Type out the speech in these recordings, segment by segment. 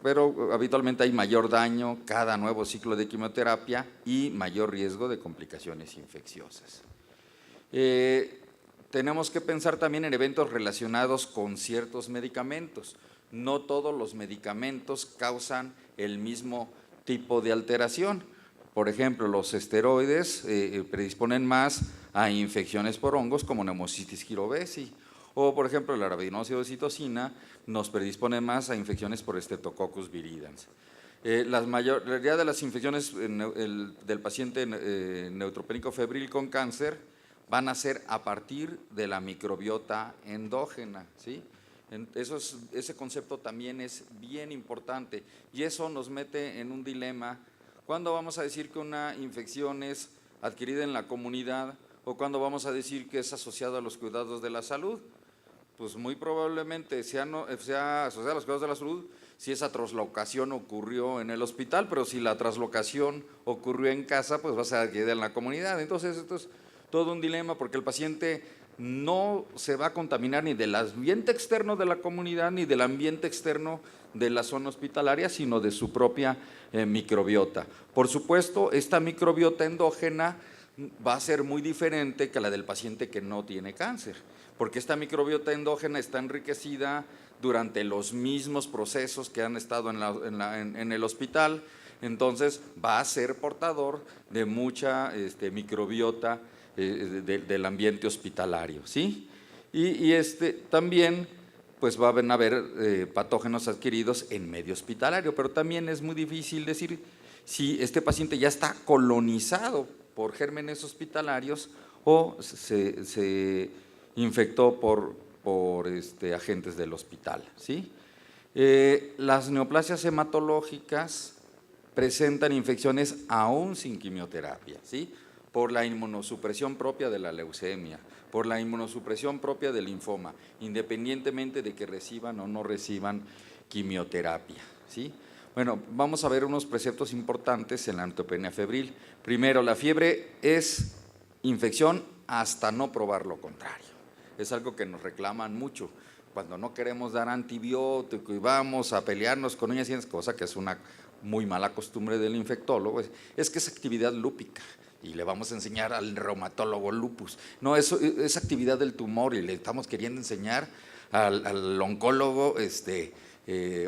pero habitualmente hay mayor daño cada nuevo ciclo de quimioterapia y mayor riesgo de complicaciones infecciosas. Tenemos que pensar también en eventos relacionados con ciertos medicamentos. No todos los medicamentos causan el mismo tipo de alteración. Por ejemplo, los esteroides predisponen más a infecciones por hongos como Pneumocystis jirovesi, o por ejemplo la rabinosidocitocina nos predispone más a infecciones por Streptococcus viridans. La mayoría de las infecciones del paciente neutropénico febril con cáncer van a ser a partir de la microbiota endógena, ¿sí? Ese concepto también es bien importante y eso nos mete en un dilema. ¿Cuándo vamos a decir que una infección es adquirida en la comunidad o cuándo vamos a decir que es asociada a los cuidados de la salud? Pues muy probablemente sea asociada a los cuidados de la salud si esa traslocación ocurrió en el hospital, pero si la traslocación ocurrió en casa, pues va a ser adquirida en la comunidad. Entonces, esto es todo un dilema porque el paciente no se va a contaminar ni del ambiente externo de la comunidad ni del ambiente externo de la zona hospitalaria, sino de su propia microbiota. Por supuesto, esta microbiota endógena va a ser muy diferente que la del paciente que no tiene cáncer, porque esta microbiota endógena está enriquecida durante los mismos procesos que han estado en el hospital, entonces va a ser portador de mucha microbiota del ambiente hospitalario, ¿sí? Y también pues van a haber patógenos adquiridos en medio hospitalario, pero también es muy difícil decir si este paciente ya está colonizado por gérmenes hospitalarios o se infectó por agentes del hospital, ¿sí? Las neoplasias hematológicas presentan infecciones aún sin quimioterapia, ¿sí? Por la inmunosupresión propia de la leucemia, por la inmunosupresión propia del linfoma, independientemente de que reciban o no reciban quimioterapia, ¿sí? Bueno, vamos a ver unos preceptos importantes en la neutropenia febril. Primero, la fiebre es infección hasta no probar lo contrario. Es algo que nos reclaman mucho. Cuando no queremos dar antibiótico y vamos a pelearnos con uñas y dientes, cosa que es una muy mala costumbre del infectólogo, es que es actividad lúpica y le vamos a enseñar al reumatólogo lupus. No, eso es actividad del tumor y le estamos queriendo enseñar al oncólogo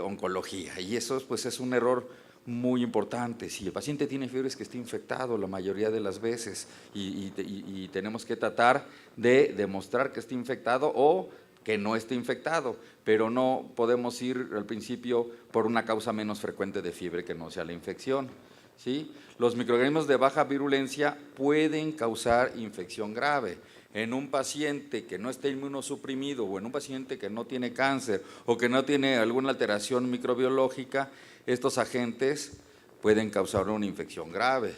oncología, y eso pues es un error muy importante. Si el paciente tiene fiebre es que está infectado la mayoría de las veces y tenemos que tratar de demostrar que está infectado o que no esté infectado, pero no podemos ir al principio por una causa menos frecuente de fiebre que no sea la infección, ¿sí? Los microorganismos de baja virulencia pueden causar infección grave. En un paciente que no esté inmunosuprimido o en un paciente que no tiene cáncer o que no tiene alguna alteración microbiológica, estos agentes pueden causar una infección grave.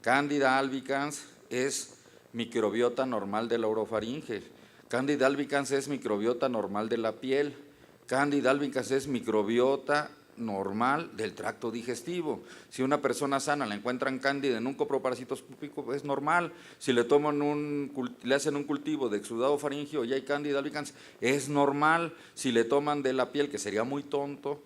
Candida albicans es microbiota normal de la orofaringe. Candida albicans es microbiota normal de la piel. Candida albicans es microbiota normal del tracto digestivo. Si una persona sana la encuentran cándida en un coproparasitoscópico, es normal. Si le le hacen un cultivo de exudado faríngeo y hay Candida albicans, es normal. Si le toman de la piel, que sería muy tonto,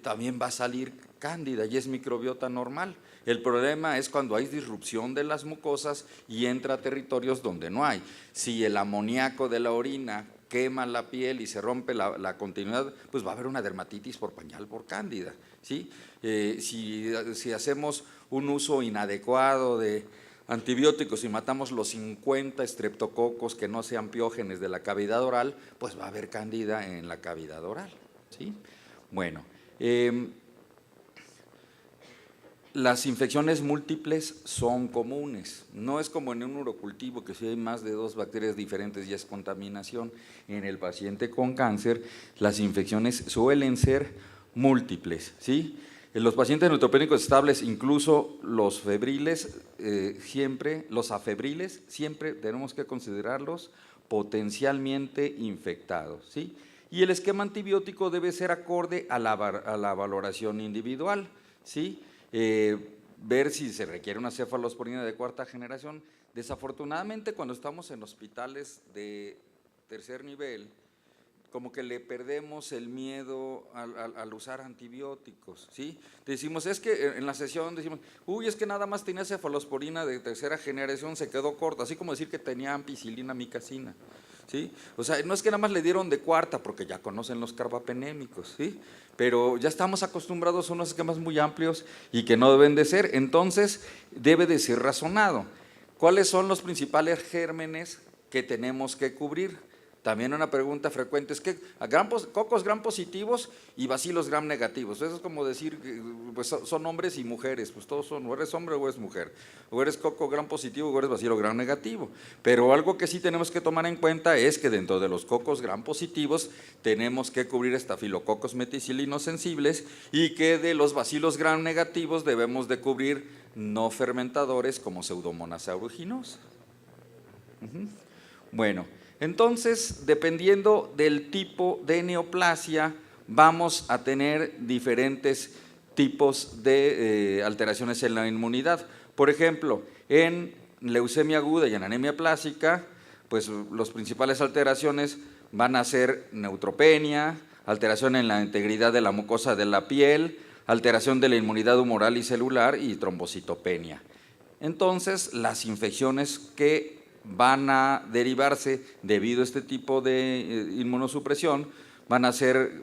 también va a salir cándida y es microbiota normal. El problema es cuando hay disrupción de las mucosas y entra a territorios donde no hay. Si el amoníaco de la orina quema la piel y se rompe la continuidad, pues va a haber una dermatitis por pañal por cándida, ¿sí? Si hacemos un uso inadecuado de antibióticos y matamos los 50 estreptococos que no sean piógenes de la cavidad oral, pues va a haber cándida en la cavidad oral, ¿sí? Bueno, las infecciones múltiples son comunes, no es como en un urocultivo que si hay más de 2 bacterias diferentes ya es contaminación. En el paciente con cáncer las infecciones suelen ser múltiples, ¿sí? En los pacientes neutropénicos estables, incluso los febriles, los afebriles, siempre tenemos que considerarlos potencialmente infectados, ¿sí? Y el esquema antibiótico debe ser acorde a la valoración individual, ¿sí? Ver si se requiere una cefalosporina de 4ª generación. Desafortunadamente, cuando estamos en hospitales de tercer nivel, como que le perdemos el miedo al usar antibióticos, ¿sí? Decimos, es que en la sesión decimos, uy, es que nada más tenía cefalosporina de tercera generación, se quedó corta, así como decir que tenía ampicilina, micacina, ¿sí? O sea, no es que nada más le dieron de cuarta, porque ya conocen los carbapenémicos, ¿sí? Pero ya estamos acostumbrados a unos esquemas muy amplios y que no deben de ser, entonces debe de ser razonado. ¿Cuáles son los principales gérmenes que tenemos que cubrir? También una pregunta frecuente es que cocos gram positivos y bacilos gram negativos. Eso es como decir, pues son hombres y mujeres, pues todos son, o eres hombre o eres mujer, o eres coco gram positivo o eres bacilo gram negativo. Pero algo que sí tenemos que tomar en cuenta es que dentro de los cocos gram positivos tenemos que cubrir estafilococos meticilinos sensibles y que de los bacilos gram negativos debemos de cubrir no fermentadores como Pseudomonas aeruginosa. Bueno, entonces, dependiendo del tipo de neoplasia, vamos a tener diferentes tipos de alteraciones en la inmunidad. Por ejemplo, en leucemia aguda y en anemia plástica, pues las principales alteraciones van a ser neutropenia, alteración en la integridad de la mucosa de la piel, alteración de la inmunidad humoral y celular y trombocitopenia. Entonces, las infecciones que van a derivarse debido a este tipo de inmunosupresión van a ser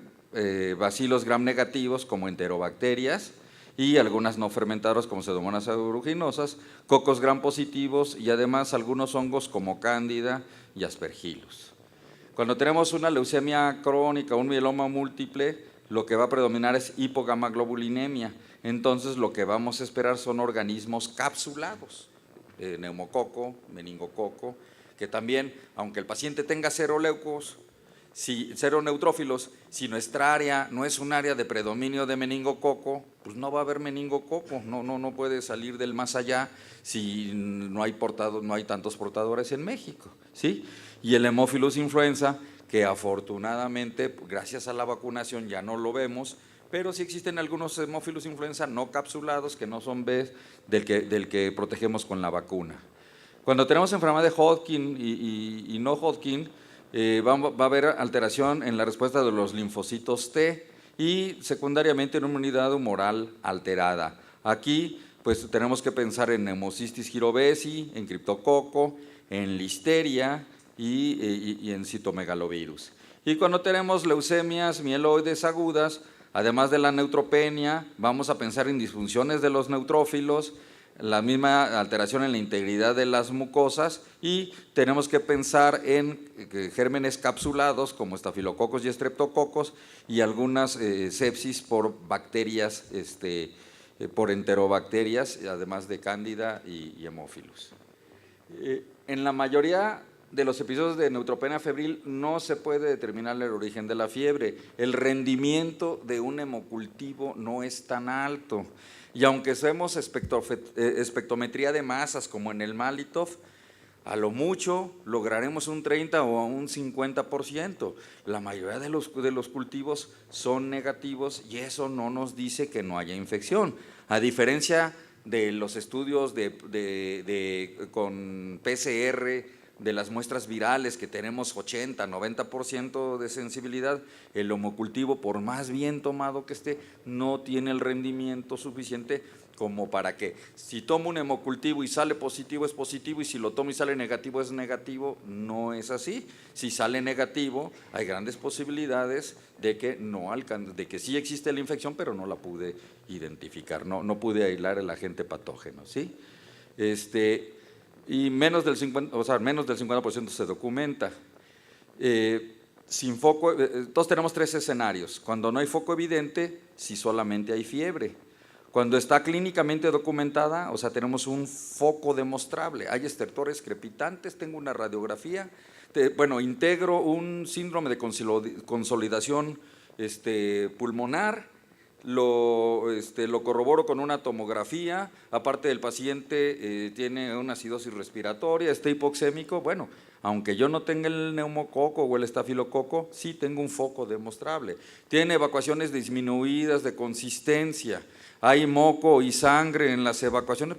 bacilos gram negativos como enterobacterias y algunas no fermentadoras como Pseudomonas aeruginosas, cocos gram positivos y además algunos hongos como cándida y aspergillus. Cuando tenemos una leucemia crónica, un mieloma múltiple, lo que va a predominar es hipogamaglobulinemia. Entonces lo que vamos a esperar son organismos capsulados. Neumococo, meningococo, que también, aunque el paciente tenga cero leucos, cero neutrófilos, si nuestra área no es un área de predominio de meningococo, pues no va a haber meningococo, no puede salir del más allá si no hay tantos portadores en México, ¿sí? Y el Haemophilus influenza, que afortunadamente, gracias a la vacunación ya no lo vemos, pero sí existen algunos Haemophilus influenza no capsulados que no son B del que protegemos con la vacuna. Cuando tenemos enfermedad de Hodgkin y no Hodgkin, va a haber alteración en la respuesta de los linfocitos T y secundariamente en una inmunidad humoral alterada. Aquí pues tenemos que pensar en Pneumocystis jirovesi, en criptococo, en listeria y en citomegalovirus. Y cuando tenemos leucemias mieloides agudas, además de la neutropenia, vamos a pensar en disfunciones de los neutrófilos, la misma alteración en la integridad de las mucosas y tenemos que pensar en gérmenes capsulados como estafilococos y estreptococos y algunas sepsis por bacterias, por enterobacterias, además de cándida y Haemophilus. En la mayoría de los episodios de neutropenia febril no se puede determinar el origen de la fiebre. El rendimiento de un hemocultivo no es tan alto. Y aunque hacemos espectrometría de masas como en el Malitov, a lo mucho lograremos un 30 o un 50%. La mayoría de los cultivos son negativos y eso no nos dice que no haya infección. A diferencia de los estudios con PCR, de las muestras virales que tenemos 80, 90% de sensibilidad, el homocultivo, por más bien tomado que esté, no tiene el rendimiento suficiente como para que si tomo un hemocultivo y sale positivo es positivo y si lo tomo y sale negativo es negativo. No es así. Si sale negativo hay grandes posibilidades de que sí existe la infección, pero no la pude identificar, no pude aislar el agente patógeno, ¿sí? Y menos del 50% se documenta. Sin foco, todos tenemos 3 escenarios. Cuando no hay foco evidente, si solamente hay fiebre. Cuando está clínicamente documentada, o sea, tenemos un foco demostrable. Hay estertores crepitantes, tengo una radiografía, integro un síndrome de consolidación pulmonar, lo corroboro con una tomografía, aparte el paciente tiene una acidosis respiratoria, está hipoxémico, bueno, aunque yo no tenga el neumococo o el estafilococo, sí tengo un foco demostrable. Tiene evacuaciones disminuidas de consistencia, hay moco y sangre en las evacuaciones,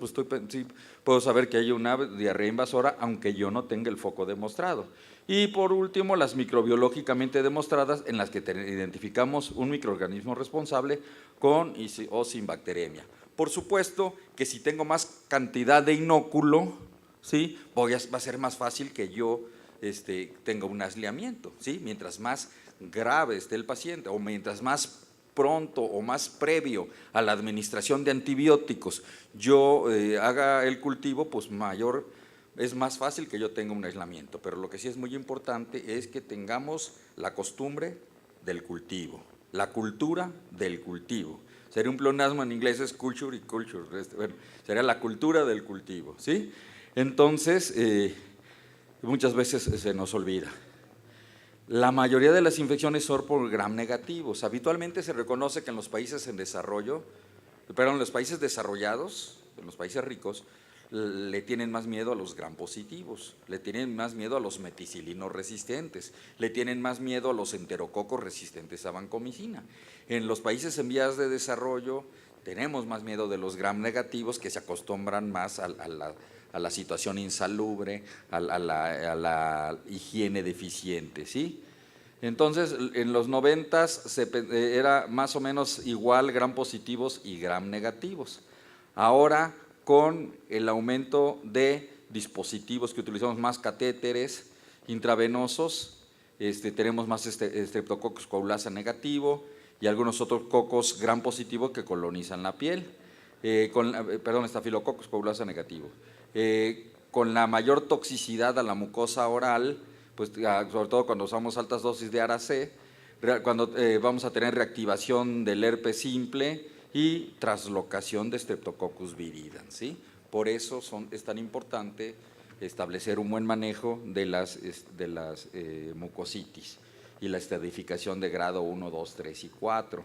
sí puedo saber que hay una diarrea invasora, aunque yo no tenga el foco demostrado. Y por último, las microbiológicamente demostradas, en las que identificamos un microorganismo responsable con o sin bacteremia. Por supuesto que si tengo más cantidad de inóculo, ¿sí?, va a ser más fácil que yo tenga un aislamiento, ¿sí? Mientras más grave esté el paciente o mientras más pronto o más previo a la administración de antibióticos yo haga el cultivo, pues es más fácil que yo tenga un aislamiento. Pero lo que sí es muy importante es que tengamos la costumbre del cultivo, la cultura del cultivo. Sería un pleonasmo en inglés, es culture y culture, bueno, sería la cultura del cultivo, ¿sí? Entonces, muchas veces se nos olvida. La mayoría de las infecciones son por gram negativos. Habitualmente se reconoce que en los países en desarrollo, pero en los países desarrollados, en los países ricos, le tienen más miedo a los gram positivos, le tienen más miedo a los meticilinos resistentes, le tienen más miedo a los enterococos resistentes a vancomicina. En los países en vías de desarrollo tenemos más miedo de los gram negativos, que se acostumbran más a la situación insalubre, a la higiene deficiente, ¿sí? Entonces, en los 90s era más o menos igual gram positivos y gram negativos. Ahora, con el aumento de dispositivos que utilizamos más catéteres intravenosos, tenemos más Streptococcus coagulasa negativo y algunos otros cocos gram positivo que colonizan la piel, Staphylococcus coagulasa negativo. Con la mayor toxicidad a la mucosa oral, pues sobre todo cuando usamos altas dosis de ARA-C, cuando vamos a tener reactivación del herpes simple y traslocación de Streptococcus viridans, ¿sí? Por eso es tan importante establecer un buen manejo de las mucositis y la estratificación de grado 1, 2, 3 y 4.